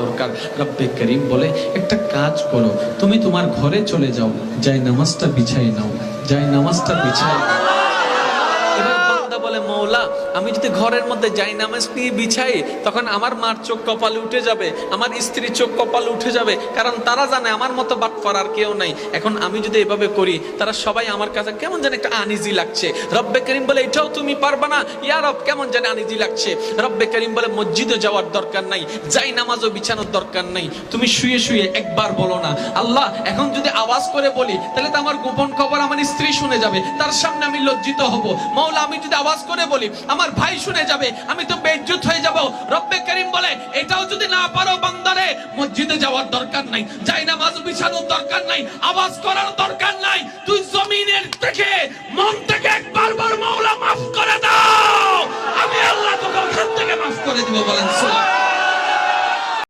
দরকার। রব্বে করিম বলে একটা কাজ করো, তুমি তোমার ঘরে চলে যাও, যাই নামাজটা বিছাই নাও, যাই নামাজটা বিছাই নাও। এবার বান্দা বলে, মওলা আমি যদি ঘরের মধ্যে যাই নামাজ নিয়ে বিছাই, তখন আমার মার চোখ কপালে উঠে যাবে, আমার স্ত্রীর চোখ কপালে উঠে যাবে, কারণ তারা জানে আমার মতো বাটপার আর কেউ নাই। এখন আমি যদি এভাবে করি, তারা সবাই আমার কাছে কেমন যেন একটা আনিজি লাগছে। রব্বে করিম বলে, এটাও তুমি পারবা না? ইয়া রব, কেমন যেন আনিজি লাগছে। রব্বে করিম বলে, মসজিদে যাওয়ার দরকার নাই, যাই নামাজও বিছানোর দরকার নাই, তুমি শুয়ে শুয়ে একবার বলো না, আল্লাহ এখন যদি আওয়াজ করে বলি, তাহলে তো আমার গোপন খবর আমার স্ত্রী শুনে যাবে, তার সামনে আমি লজ্জিত হব। মওলা আমি যদি আওয়াজ করে বলি, আমার ভাই শুনে যাবে, আমি তো বেইজ্জত হয়ে যাব। রব্বে করিম বলে, এটাও যদি না পারো বান্দারে, মসজিদে যাওয়ার দরকার নাই, যাই নামাজ বিছানোর দরকার নাই, আওয়াজ করার দরকার নাই, তুই জমিনের থেকে মন থেকে একবার বল, মওলা